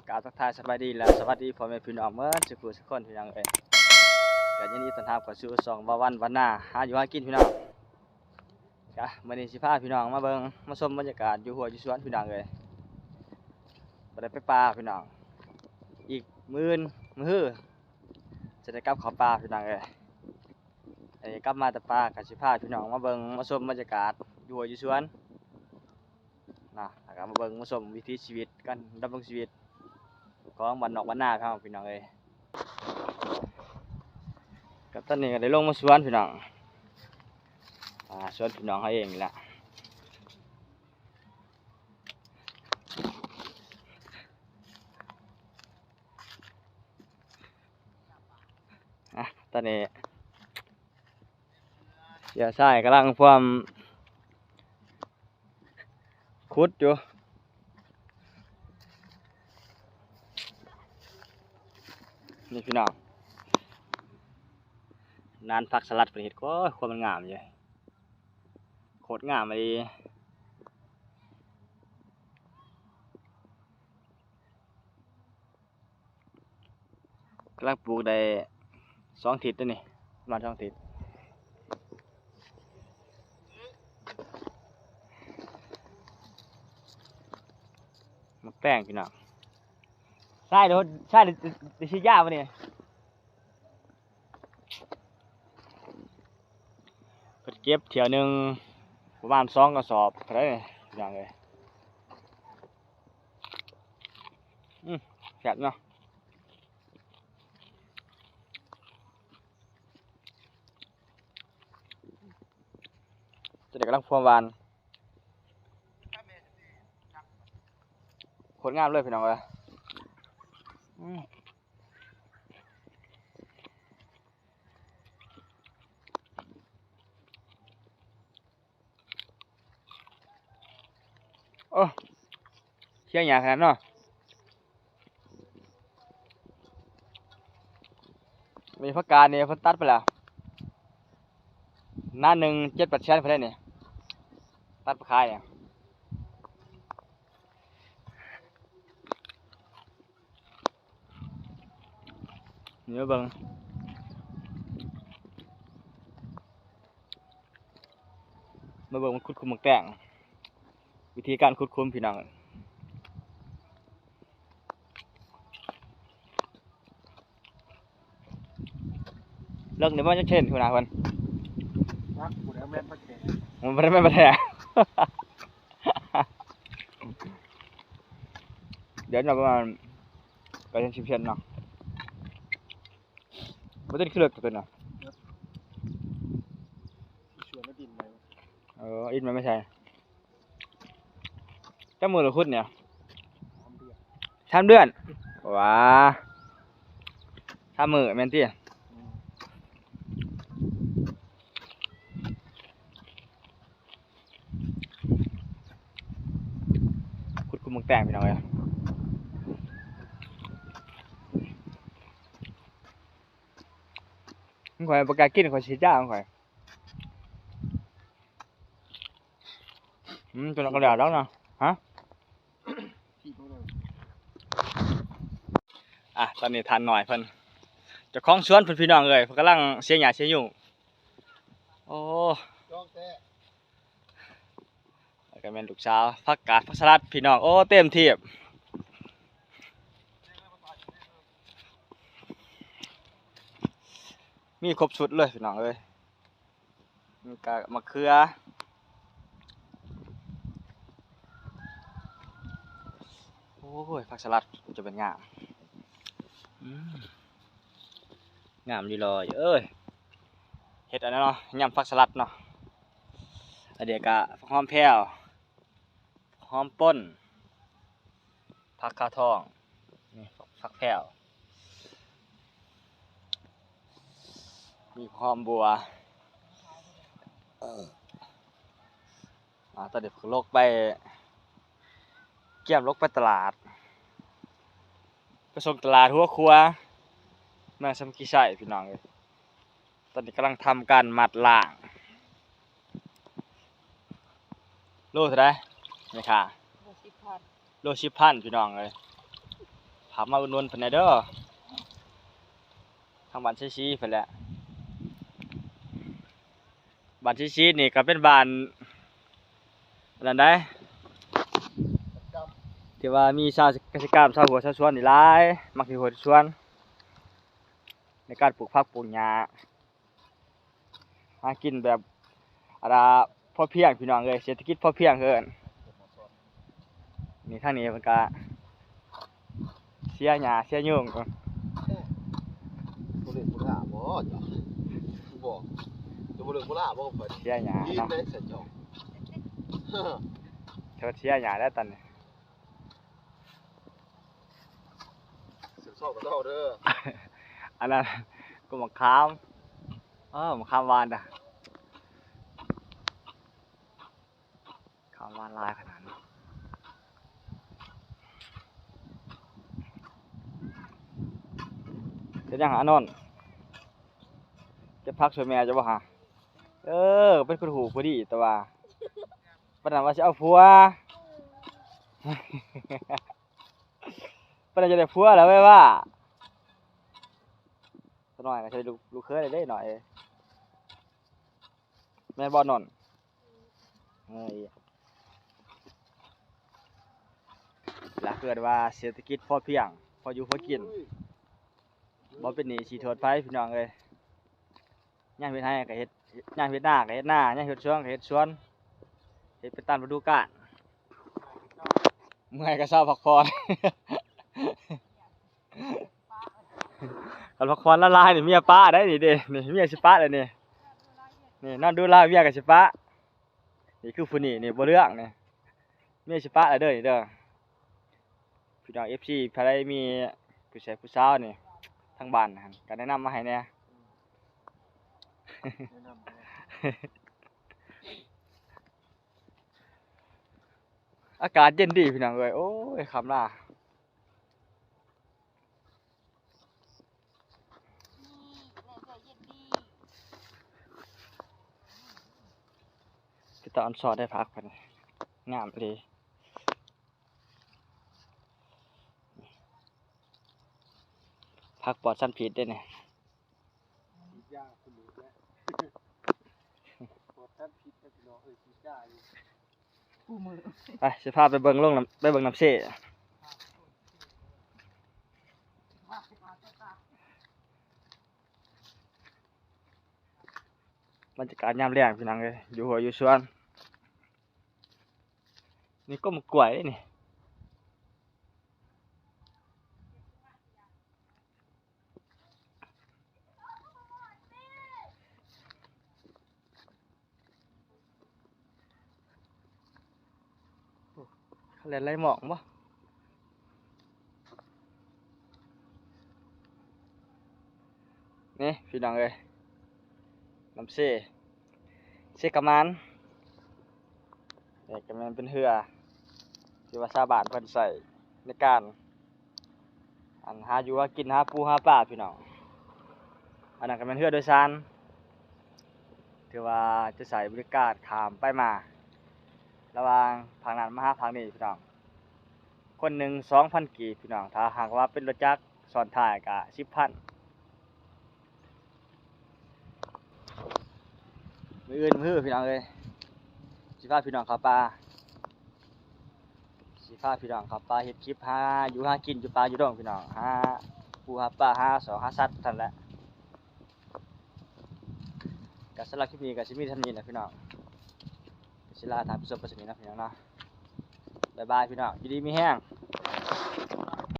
กล่าวทักทายสบายดีและสวัสดีพ่อแม่พี่น้องเมื่อสุขสุขคนพี่น้องเอ้ยก็ยินดีต้อนรับเข้าสู่ช่องบ่าววันวันหน้าหาอยู่หากินพี่น้องจ้ะมื้อนี้สิพาพี่น้องมาเบิ่งมาชมบรรยากาศอยู่หัวอยู่สวนพี่น้องเอ้ยบ่ได้ไปป่าพี่น้องอีกมื้อจะได้กลับเข้าป่าพี่น้องเอ้ยไอ้กลับมาแต่ป่าก็สิพาพี่น้องมาเบิ่งมาชมบรรยากาศอยู่หัวอยู่สวนนะแล้วก็มาเบิ่งมาชมวิถีชีวิตกันดำรงชีวิตของบ้านนอกบ้านนาครับพี่น้องเอ้ยกับตอนนี้ก็ได้ลงมาสวนพี่น้องสวนพี่น้องเขาเองนี่แหละตอนนี้เสียชายกำลังพร้อมขุดอยู่นี่พี่น้องนานผักสลัดประเทศก็ความมันงามเลยโคตรงามเลยกำลังปลูกได้2 อาทิตย์แล้วนี่ประมาณ2 อาทิตย์มันแป้งพี่น้องใช่เดี๋ยวชี้ยามาเนี่ยเก็บเที่ยวหนึ่งประมาณ2 กระสอบเท่าไหร่อย่างเลยแซ่บเนาะจะได้กำลังพวงหวานโคตรงามเลยพี่น้องเลยโอ้เชี่ยงหยาขนาดเนาะมีผักกาดเนี่ยเพิ่นตัดไปแล้วหน้าหนึ่ง7-8 แสนเพิ่นได้เนี่ยตัดไปขายเนี่ยเนื้อเบิ่งมาเบิ่งมันขุดคุมมันแกล้งวิธีการขุดคุมพี่น้องเลิกเนี่ยมันจะเช่นคุณอาคนมันไม่ได้มาแท้เดี๋ยวเราประมาณ10 เซนเนาะมันจะขึ้นเลิกตัวเนาะอินมันไม่ใช่เจ้ามือหรือคุดเนี่ย3 เดือนว้า3 มื้อแม่นติขุดคุมมึงแต่งพี่น้องเลยมึงข่อยประกาศกินข่อยฉีดยามึงข่อยตัวนั้นก็เดือดแล้วเนาะฮะตอนนี้ทานหน่อยเพิ่นเจ้าของสวนเพิ่นพี่น้องเอ้ยเพิ่นกำลังเสียหญ้าเสียยุ่งโอ้แล้วก็แม่นลูกสาวผักกาดผักสลัดพี่น้องโอ้เต็มที่มีครบชุดเลยพี่น้องเอ้ยมีกามะเขือโอ้ยผักสลัดจะเป็นงามงามดีเลยเอ้ยเห็ดอันนั้นเนาะยำผักสลัดเนาะอันเดียวกะหอมแผ่วหอมป่นผักกาดทองนี่ผักแผ่วมีหอมบัวตอนเด็กลกไปเกี่ยมลกไปตลาดไปส่งตลาดหัวครัวแม่สมกีใส่พี่น้องเลยตอนนี้กำลังทำการมัดล่างโลเท่าไรนี่ค่ะโล10,000พี่น้องเลย ามาอุดหนุนเพิ่นได้เด้อทางบ้านซีเพิ่นแหละบ้านซีนี่ก็เป็นบ้านอันนั้นได้ที่ว่ามีชาวเกษตรกรรมชาวหัวชาวสวนนี่หลายมักสิหัวสวนในการปลูกผักปลูกหญ้าหากินแบบอะไรพอเพียงพี่น้องเอ้ยเศรษฐกิจพอเพียงเอิ้นนี่ทางนี้เพิ่นก็เสียหญ้าเสียยุงก่อน บ่เล่นบ่ล่าบ่จ้ะบ่จะบ่เล่นบ่ล่าบ่เพิ่น เสียหญ้า ยิน เนาะ ได้เสร็จจ้ะ เธอเสียหญ้าแล้วตอนนี้ เสิร์ฟซอกกับเจ้าเด้อ อันนั้นก็มะขามมะขามหวานอ่ะขามหวานหลายขนาดนี้เฮ็ดหยังหาอนนท์เก็บผักช่วยแม่จะบ่หาเป็นคนหูผู้ดีแต่ว่าปานนั้นว่าสิเอาผัว ปานนั้นจะได้ผัวแล้วเว้ยว่าสักหน่อยก็ใช้ลูกเคยได้หน่อยแม่นบ่นนท์เอ้ยล่ะเกิดว่าเศรษฐกิจพอเพียงพออยู่พอกินบ่เป็นหนี้สิโทษไผพี่น้องเอ้ยย่างเฮ็ดให้ก็เฮ็ดย่างเฮ็ดนาก็เฮ็ดนาย่างเฮ็ดสวนก็เฮ็ดสวนเฮ็ดไปตามฤดูกาลเมื่อยก็เซาพักผ่อน คันพักผ่อนละลายนี่เมียป้าได้นี่เด้นี่เมียสิป้าแล้วนี่นี่นอนดูแลเมียก็สิป้านี่คือผู้นี้นี่บ่เรื่องนี่เมียสิป้าแล้วเด้อนี่เด้อพี่น้อง FC ใครมีผู้ชายผู้สาวนี่ทางบ้านหั่นก็แนะนำมาให้แหน่ อากาศเย็นดีพี่น้องเอ้ยโอ้ยคำล่าที่ตอนสอดได้พักกันงามเลยพักปลอดสารพิษได้เนี่ย ย่างคุณรู้แล้วปวดท่านผิดกับพี่น้องสิจ้าอยู่กูมือ ไปสิพาไปเบิ่งลงน้ำไปเบิ่งน้ำเช่บรรยากาศยามแล้งพี่น้องเลยอยู่หัวอยู่สวนนี่ก็มากล้วยนี่เขาเล่นไรหมองบ่นี่พี่น้องเลยน้ำเช่เช่กะมันเนี่ยกะมันเป็นเหือที่ว่าชาวบ้านเพิ่นใส่ในการหาอยู่หากินหาปูหาปลาพี่น้องอันนั้นก็เป็นเหือโดยสารที่ว่าจะใส่บริการข้ามไปมาระหว่างฝั่งนั้นมาหาฝั่งนี้พี่น้องคนหนึ่ง2,000 กีบพี่น้องถ้าหากว่าเป็นรถจักรซ้อนท้ายก็10,000มื้ออื่นมื้อพี่น้องเอ้ยสิพาพี่น้องเข้าป่าเฮ็ดคลิปหาอยู่หากินอยู่ป่าอยู่ดงพี่น้องหาปูหาปลาหาสองหาสัตว์นั่นแหละก็สำหรับคลิปนี้ก็สิมีเท่านี้แหละพี่น้องก็สิลาท่านผู้ชมไปสนิทนะพี่น้องเนาะบ๊ายบายพี่น้องอยู่ดีมีแห้ง